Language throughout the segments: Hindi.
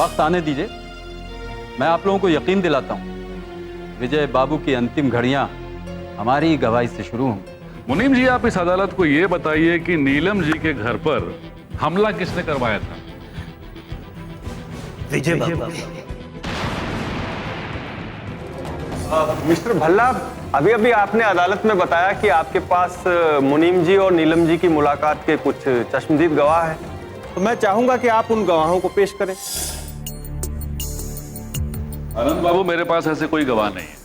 वक्त आने दीजिए, मैं आप लोगों को यकीन दिलाता हूँ विजय बाबू की अंतिम घड़ियां हमारी गवाही से शुरू होंगी। मुनीम जी, आप इस अदालत को यह बताइए कि नीलम जी के घर पर हमला किसने करवाया था? विजय बाबू। मिस्टर भल्ला, अभी अभी आपने अदालत में बताया कि आपके पास मुनीम जी और नीलम जी की मुलाकात के कुछ चश्मदीद गवाह हैं, तो मैं चाहूंगा कि आप उन गवाहों को पेश करें। आनंद बाबू, मेरे पास ऐसे कोई गवाह नहीं है।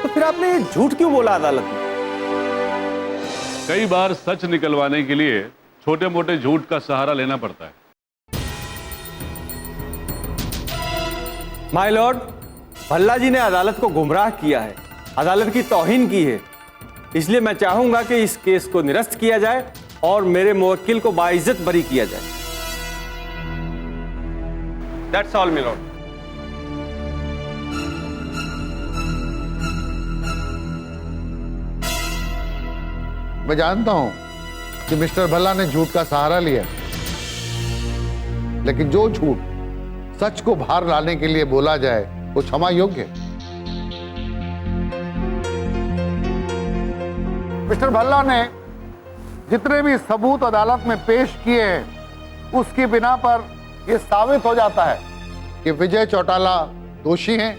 तो फिर आपने झूठ क्यों बोला अदालत में? कई बार सच निकलवाने के लिए छोटे मोटे झूठ का सहारा लेना पड़ता है। माय लॉर्ड, भल्ला जी ने अदालत को गुमराह किया है, अदालत की तौहीन की है, इसलिए मैं चाहूंगा कि इस केस को निरस्त किया जाए और मेरे मुवक्किल को बाइज्जत बरी किया जाए। That's all my Lord. मैं जानता हूं कि मिस्टर भल्ला ने झूठ का सहारा लिया, लेकिन जो झूठ सच को बाहर लाने के लिए बोला जाए वो क्षमा योग्य है। मिस्टर भल्ला ने जितने भी सबूत अदालत में पेश किए हैं उसकी बिना पर यह साबित हो जाता है कि विजय चौटाला दोषी हैं।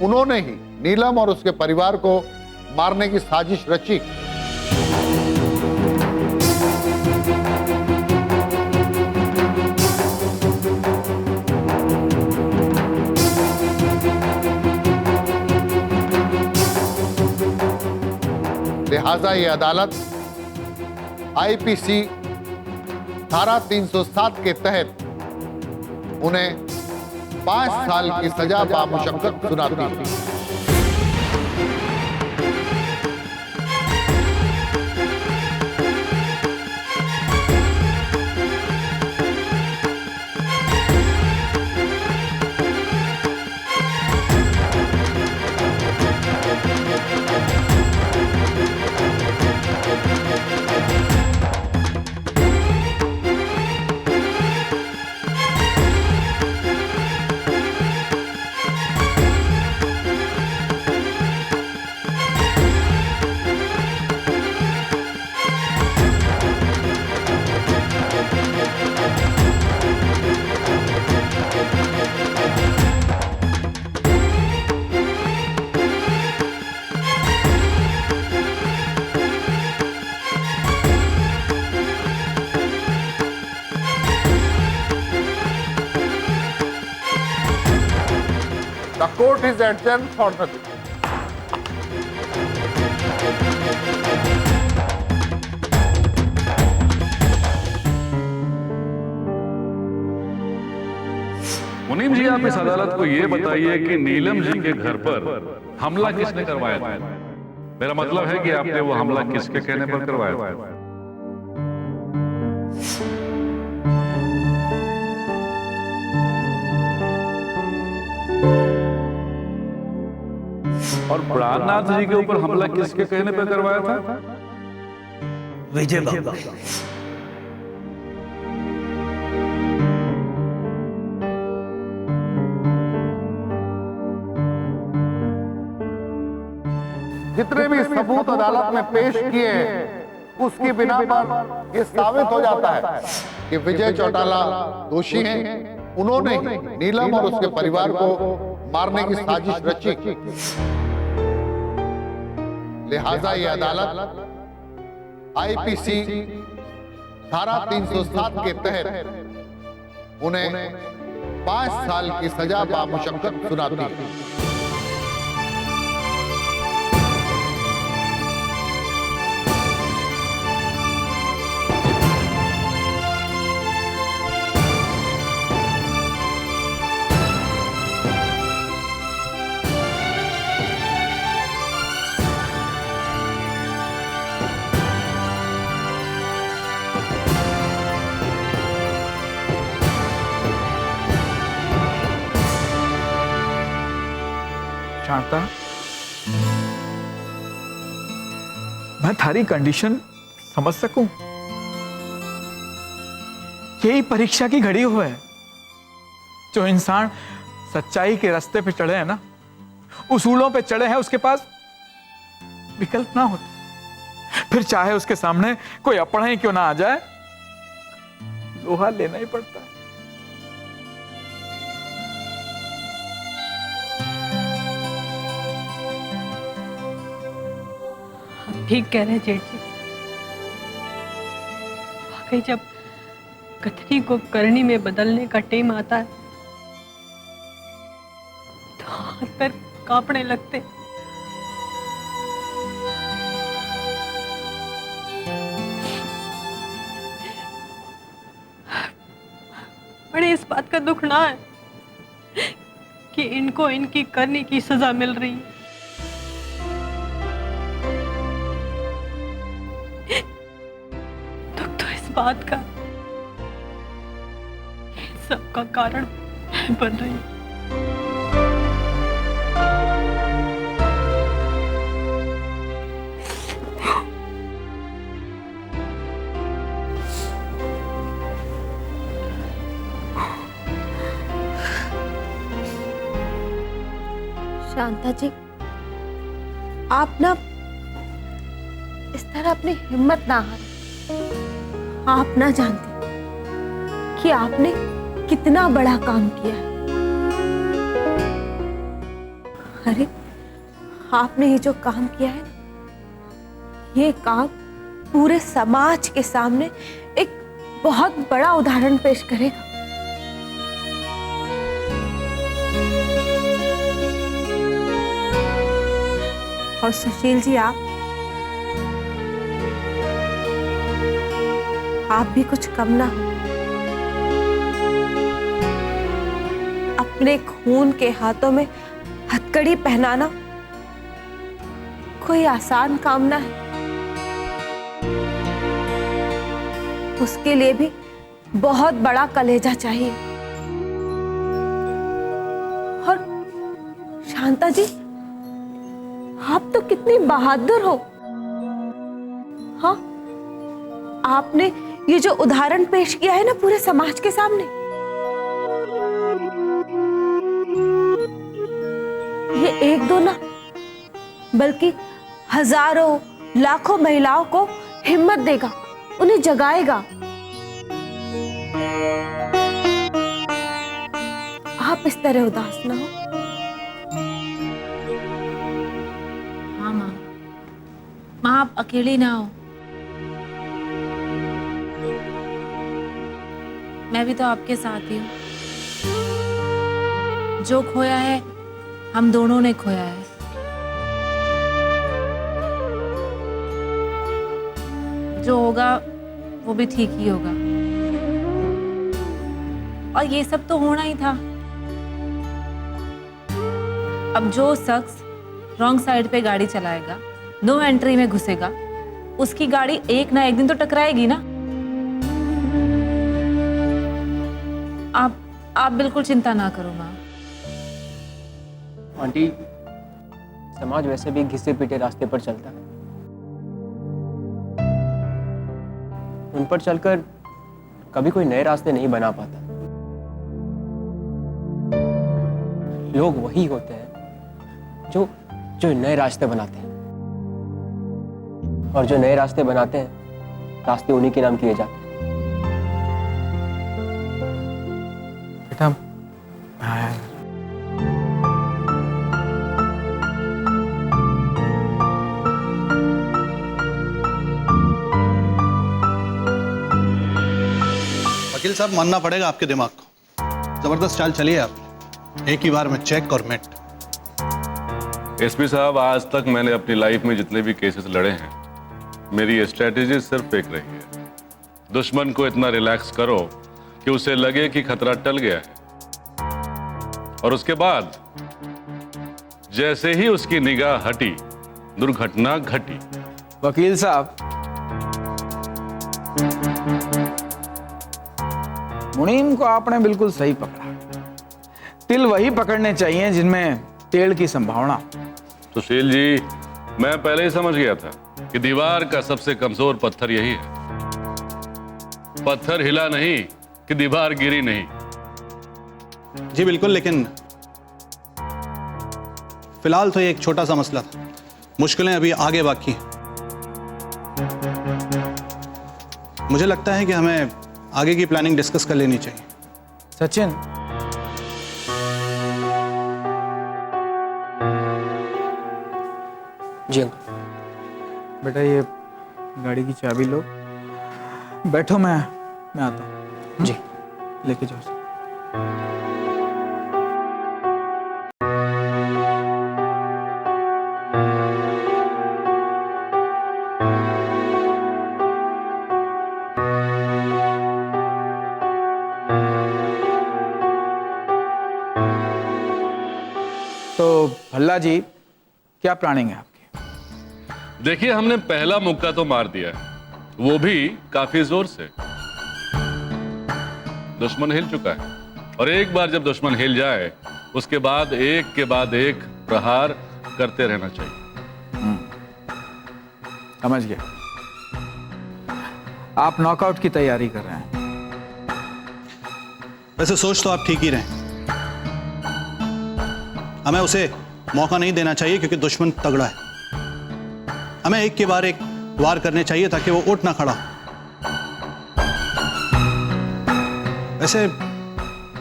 उन्होंने ही नीलम और उसके परिवार को मारने की साजिश रची। लिहाजा ये अदालत आईपीसी धारा 307 के तहत उन्हें 5 साल की सजा बामुशक्कत सुनाती है। The court is adjourned for the day. मुनीम जी, आप इस अदालत को यह बताइए कि नीलम जी के घर पर हमला किसने करवाया था? मेरा मतलब है कि आपने वो हमला किसके कहने पर करवाया था? और प्राणनाथ जी के ऊपर हमला किसके कहने पर करवाया था? विजय बाबू। जितने भी सबूत अदालत में पेश किए हैं उसकी बिना पर यह साबित हो जाता है कि विजय चौटाला दोषी हैं। उन्होंने ही नीलम और उसके परिवार को मारने की साजिश रची। लिहाजा यह अदालत आईपीसी धारा 307 के तहत उन्हें 5 साल की सजा बामुशक्कत सुनाती है। शांता, मैं थारी कंडीशन समझ सकूं, यही परीक्षा की घड़ी हुआ है। जो इंसान सच्चाई के रास्ते पे चढ़े हैं ना, उसूलों पे चढ़े हैं, उसके पास विकल्प ना होते, फिर चाहे उसके सामने कोई अपना ही क्यों ना आ जाए, लोहा लेना ही पड़ता है। आप ठीक कह रहे हैं जेठ जी। वाकई जब कथनी को करनी में बदलने का टाइम आता है तो हाथ पैर कांपने लगते। बड़े इस बात का दुख ना है कि इनको इनकी करनी की सजा मिल रही है। दुख तो इस बात का सबका कारण बन रही है। शांता जी, आप ना इस तरह अपनी हिम्मत ना हारें। आप ना जानते कि आपने कितना बड़ा काम किया है। अरे, आपने ये जो काम किया है, ये काम पूरे समाज के सामने एक बहुत बड़ा उदाहरण पेश करेगा। और सुशील जी, आप भी कुछ कम ना हो। अपने खून के हाथों में हथकड़ी पहनाना कोई आसान काम ना है। उसके लिए भी बहुत बड़ा कलेजा चाहिए। और शांता जी, आप तो कितनी बहादुर हो। हाँ, आपने ये जो उदाहरण पेश किया है ना पूरे समाज के सामने, ये एक दो ना बल्कि हजारों लाखों महिलाओं को हिम्मत देगा, उन्हें जगाएगा। आप इस तरह उदास ना हो। हाँ माँ, माँ आप अकेली ना हो। मैं भी तो आपके साथ ही हूँ। जो खोया है हम दोनों ने खोया है। जो होगा वो भी ठीक ही होगा। और ये सब तो होना ही था। अब जो शख्स रॉन्ग साइड पे गाड़ी चलाएगा, नो एंट्री में घुसेगा, उसकी गाड़ी एक ना एक दिन तो टकराएगी ना। आप बिल्कुल चिंता ना करो माँ। आंटी, समाज वैसे भी घिसे पीटे रास्ते पर चलता है। उन पर चलकर कभी कोई नए रास्ते नहीं बना पाता। लोग वही होते हैं जो नए रास्ते बनाते हैं, और जो नए रास्ते बनाते हैं, रास्ते उन्हीं के नाम किए जाते हैं। बेटा, वकील साहब, मानना पड़ेगा आपके दिमाग को। जबरदस्त चाल चलिए आप, एक ही बार में चेक और मेट। एसपी साहब, आज तक मैंने अपनी लाइफ में जितने भी केसेस लड़े हैं, मेरी स्ट्रेटेजी सिर्फ एक रही है। दुश्मन को इतना रिलैक्स करो कि उसे लगे कि खतरा टल गया है, और उसके बाद जैसे ही उसकी निगाह हटी, दुर्घटना घटी। वकील साहब, मुनीम को आपने बिल्कुल सही पकड़ा। तिल वही पकड़ने चाहिए जिनमें टेढ़ की संभावना। सुशील जी, मैं पहले ही समझ गया था कि दीवार का सबसे कमजोर पत्थर यही है। पत्थर हिला नहीं कि दीवार गिरी नहीं। जी बिल्कुल, लेकिन फिलहाल तो ये एक छोटा सा मसला था, मुश्किलें अभी आगे बाकी हैं। मुझे लगता है कि हमें आगे की प्लानिंग डिस्कस कर लेनी चाहिए। सचिन, जी अंकल। बेटा ये गाड़ी की चाबी लो, बैठो, मैं आता हूँ। जी लेके जाओ। तो भल्ला जी, क्या प्लानिंग है आपकी? देखिए, हमने पहला मुक्का तो मार दिया है, वो भी काफी जोर से। दुश्मन हिल चुका है, और एक बार जब दुश्मन हिल जाए उसके बाद एक के बाद एक प्रहार करते रहना चाहिए। समझ गया। आप नॉकआउट की तैयारी कर रहे हैं। वैसे सोच तो आप ठीक ही रहे, हमें उसे मौका नहीं देना चाहिए क्योंकि दुश्मन तगड़ा है। हमें एक के बाद एक वार करने चाहिए ताकि वो उठ ना खड़ा। वैसे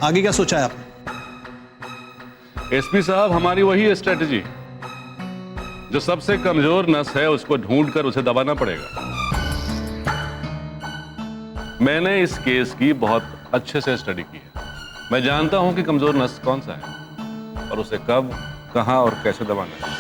आगे क्या सोचा है आपने? एसपी साहब, हमारी वही स्ट्रेटजी, जो सबसे कमजोर नस है उसको ढूंढकर उसे दबाना पड़ेगा। मैंने इस केस की बहुत अच्छे से स्टडी की है। मैं जानता हूं कि कमजोर नस कौन सा है और उसे कब, कहां और कैसे दबाना है।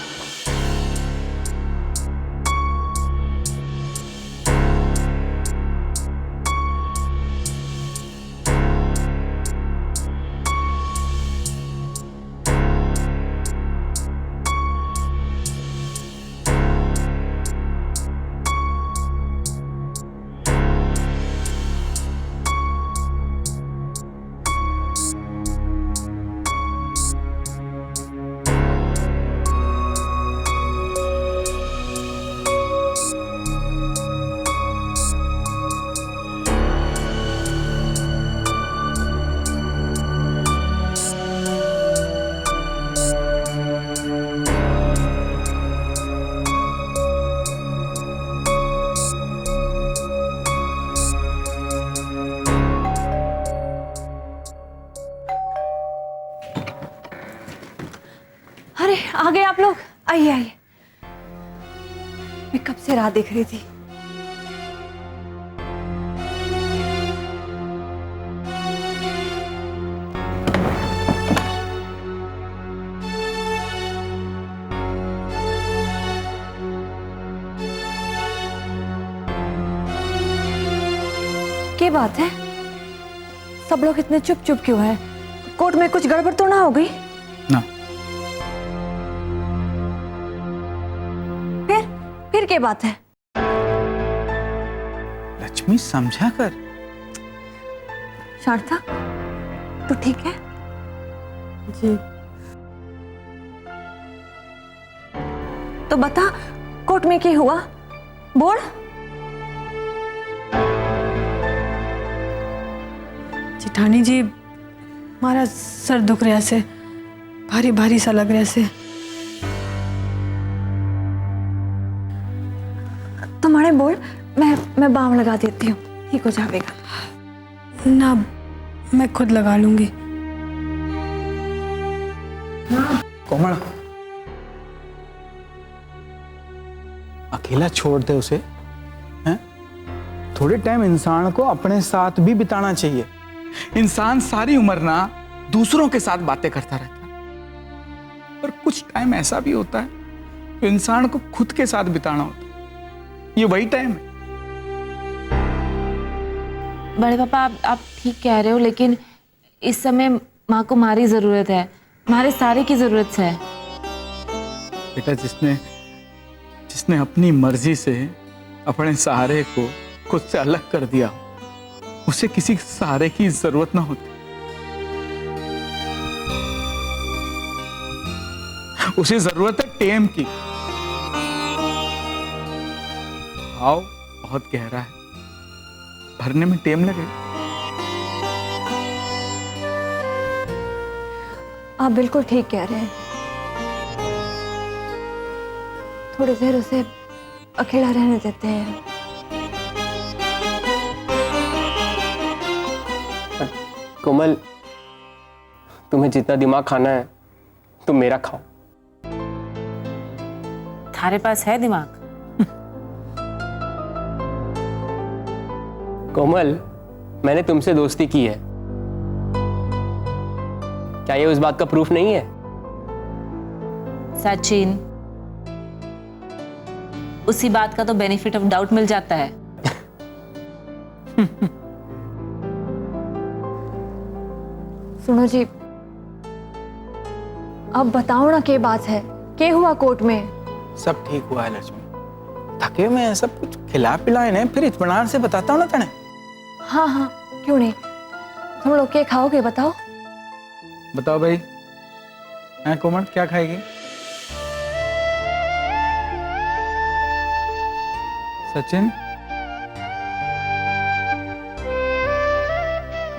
अरे आ गए आप लोग, आइए आइए। मैं कब से राह देख रही थी। क्या बात है, सब लोग इतने चुप चुप क्यों हैं? कोर्ट में कुछ गड़बड़ तो ना हो गई? ना। फिर क्या बात है? लक्ष्मी, समझा कर। शारदा, तू ठीक है? जी। तो बता, कोर्ट में क्या हुआ? बोल। जेठानी जी, हमारा सर दुख रहा से, भारी भारी सा लग रहा से। तुम्हारे बोल, मैं बाम लगा देती हूँ, ठीक हो जाएगा। ना, मैं खुद लगा लूंगी। कोमल, अकेला छोड़ दे उसे, हैं? थोड़े टाइम इंसान को अपने साथ भी बिताना चाहिए। इंसान सारी उम्र ना दूसरों के साथ बातें करता रहता है, पर कुछ टाइम ऐसा भी होता है कि इंसान को खुद के साथ बिताना होता है। ये वही टाइम है। बड़े पापा, आप ठीक कह रहे हो, लेकिन इस समय माँ को हमारी जरूरत है, हमारे सारे की जरूरत है। बेटा, जिसने अपनी मर्जी से अपने सहारे को खुद से अलग कर दिया, उसे किसी सहारे की जरूरत ना होती। उसे जरूरत है टेम की। भाव बहुत गहरा है, भरने में टेम लगे। आप बिल्कुल ठीक कह रहे हैं। थोड़ी देर उसे अकेला रहने देते हैं। कोमल, तुम्हें जितना दिमाग खाना है तुम मेरा खाओ। थारे पास है दिमाग? कोमल, मैंने तुमसे दोस्ती की है, क्या ये उस बात का प्रूफ नहीं है? सचिन, उसी बात का तो बेनिफिट ऑफ डाउट मिल जाता है। सुनो जी, अब बताओ ना क्या बात है, क्या हुआ कोर्ट में? सब ठीक हुआ है लक्ष्मी, थके में सब कुछ खिला पिलाए ने, फिर इत्मीनान से बताता हूँ ना तने। हाँ हाँ, क्यों नहीं। तुम लोग क्या खाओगे बताओ? बताओ भाई, हैं कोमल, क्या खाएगी? सचिन?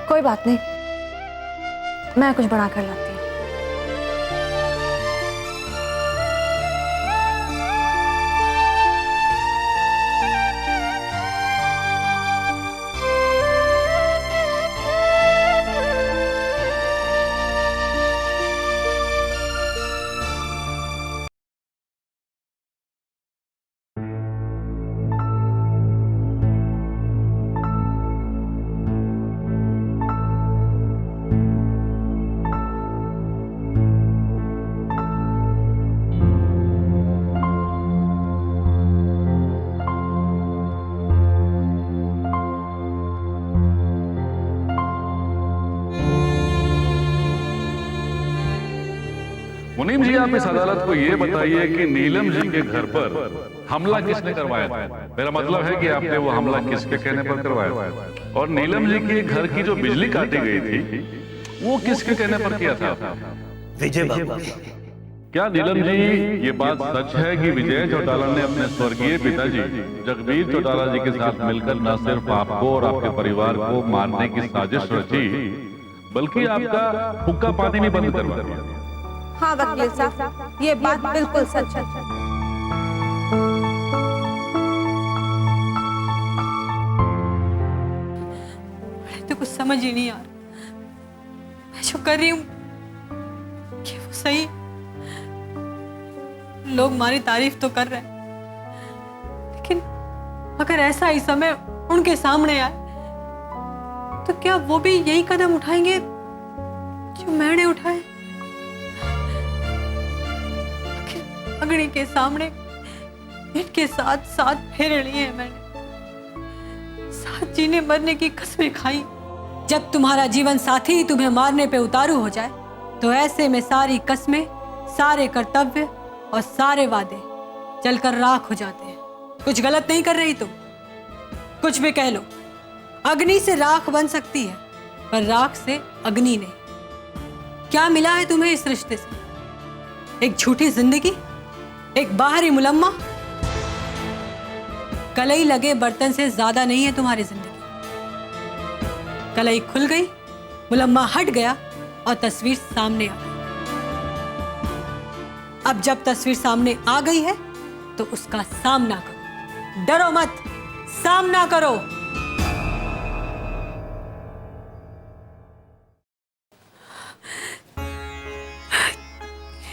कोई बात नहीं, मैं कुछ बना कर लाती हूँ। मुनीम जी, आप इस अदालत को ये बताइए कि नीलम जी के घर पर हमला किसने करवाया था? मेरा मतलब है कि आपने वो हमला किसके कहने पर करवाया था? और नीलम जी के घर की जो बिजली काटी गई थी वो किसके कहने पर किया था? विजय बाबा। क्या नीलम जी ये बात सच है कि विजय चौटाला ने अपने स्वर्गीय पिताजी जगबीर चौटाला जी के साथ मिलकर न सिर्फ आपको और आपके परिवार को मारने की साजिश रची, बल्कि आपका हुक्का पानी भी बंद करवा दिया? हाँ वकील साहब, ये बात बिल्कुल सच है। तो कुछ समझ ही नहीं आ रहा, मैं जो कर रही हूँ कि वो सही? लोग हमारी तारीफ तो कर रहे हैं, लेकिन अगर ऐसा ही समय उनके सामने आए तो क्या वो भी यही कदम उठाएंगे जो मैंने उठाए? अग्नि के सामने इनके साथ साथ फेरे लिए हैं मैंने, साथ जीने मरने की कसमें खाई। जब तुम्हारा जीवन साथी ही तुम्हें मारने पे उतारू हो जाए तो ऐसे में सारी कस्में, सारे कर्तव्य और सारे वादे जलकर राख हो जाते हैं। कुछ गलत नहीं कर रही तुम, कुछ भी कह लो। अग्नि से राख बन सकती है पर राख से अग्नि नहीं। क्या मिला है तुम्हें इस रिश्ते से? एक झूठी जिंदगी, एक बाहरी मुलम्मा। कलई लगे बर्तन से ज्यादा नहीं है तुम्हारी जिंदगी। कलई खुल गई, मुलम्मा हट गया और तस्वीर सामने आ गई। अब जब तस्वीर सामने आ गई है तो उसका सामना करो, डरो मत, सामना करो।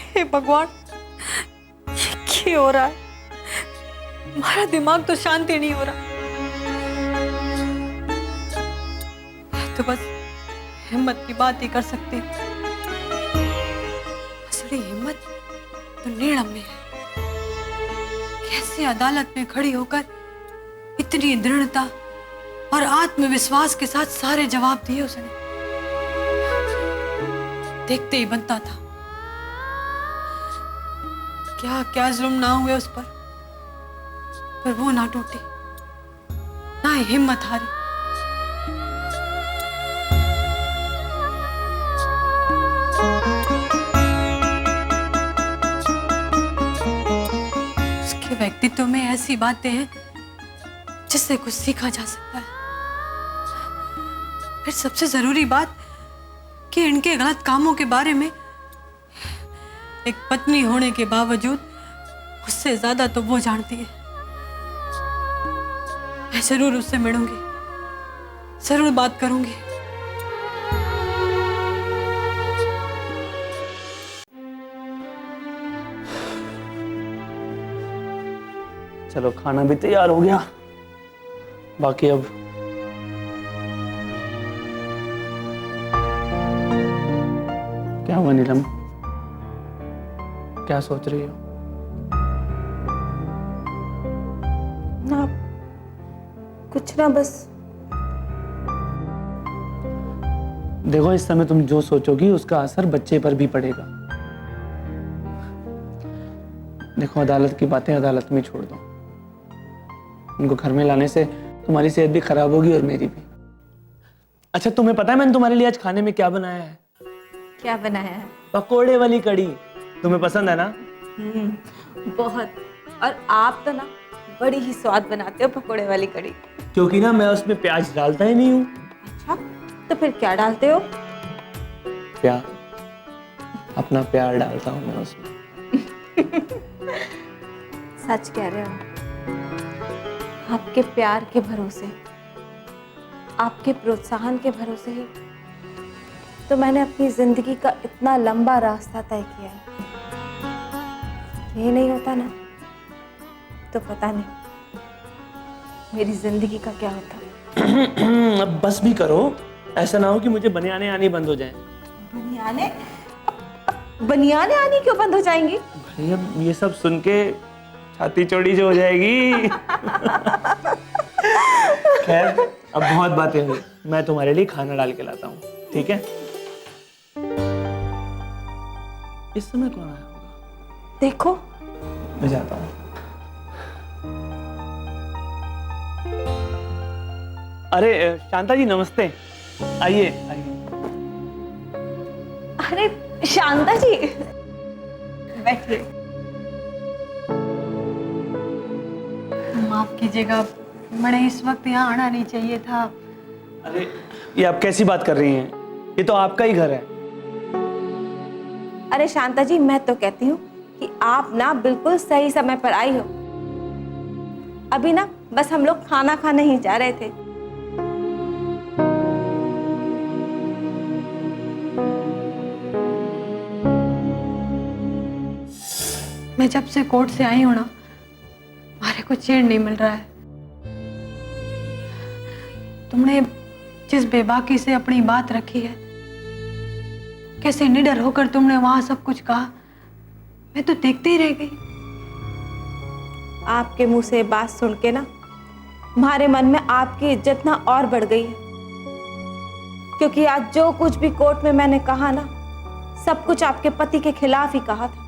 हे भगवान, ये हो रहा है? हमारा दिमाग तो शांति नहीं हो रहा। तो बस हिम्मत की बात ही कर सकते हैं। असली हिम्मत तो नीलम में है। कैसे अदालत में खड़ी होकर इतनी दृढ़ता और आत्मविश्वास के साथ सारे जवाब दिए उसने। देखते ही बनता था क्या क्या जुल्म ना हुए उस पर वो ना टूटी, ना हिम्मत हारी। उसके व्यक्तित्व में ऐसी बातें हैं जिससे कुछ सीखा जा सकता है। फिर सबसे जरूरी बात कि इनके गलत कामों के बारे में एक पत्नी होने के बावजूद उससे ज्यादा तो वो जानती है। मैं जरूर उससे मिलूंगी, जरूर बात करूंगी। चलो खाना भी तैयार हो गया, बाकी अब क्या हुआ नीलम, क्या सोच रही हो? ना कुछ ना, बस देखो इस समय तुम जो सोचोगी उसका असर बच्चे पर भी पड़ेगा। देखो अदालत की बातें अदालत में छोड़ दो, उनको घर में लाने से तुम्हारी सेहत भी खराब होगी और मेरी भी। अच्छा तुम्हें पता है मैंने तुम्हारे लिए आज खाने में क्या बनाया है? क्या बनाया है? पकोड़े वाली कड़ी। तुम्हें पसंद है ना? बहुत। और आप तो ना बड़ी ही स्वाद बनाते हो पकोड़े वाली कड़ी। क्योंकि ना मैं उसमें प्याज डालता ही नहीं हूँ। अच्छा तो फिर क्या डालते हो? प्यार, अपना प्यार डालता हूँ मैं उसमें। सच कह रहे हो? आपके प्यार के भरोसे, आपके प्रोत्साहन के भरोसे ही तो मैंने अपनी जिंदगी का इतना लंबा रास्ता तय किया है। ये नहीं होता ना तो पता नहीं मेरी जिंदगी का क्या होता। अब बस भी करो, ऐसा ना हो कि मुझे बनियाने आनी बंद हो जाए। बनियाने? बनियाने आनी क्यों बंद हो जाएंगी? भाई अब ये सब सुन के छाती चौड़ी जो हो जाएगी। खैर अब बहुत बातें हुई, मैं तुम्हारे लिए खाना डाल के लाता हूँ, ठीक है? इस समय कौन आया होगा? देखो मैं जाता हूँ। अरे शांता जी नमस्ते, आइए आइए। अरे शांता जी बैठिए। माफ कीजिएगा, मैंने इस वक्त यहाँ आना नहीं चाहिए था। अरे ये आप कैसी बात कर रही हैं? ये तो आपका ही घर है। अरे शांता जी मैं तो कहती हूँ कि आप ना बिल्कुल सही समय पर आई हो। अभी ना बस हम लोग खाना खाने ही जा रहे थे। मैं जब से कोर्ट से आई हूं ना, मारे को चैन नहीं मिल रहा है। तुमने जिस बेबाकी से अपनी बात रखी है, कैसे निडर होकर तुमने वहां सब कुछ कहा, मैं तो देखते ही रह गई। आपके मुंह से बात सुन के ना हमारे मन में आपकी इज्जत ना और बढ़ गई है। क्योंकि आज जो कुछ भी कोर्ट में मैंने कहा ना, सब कुछ आपके पति के खिलाफ ही कहा था।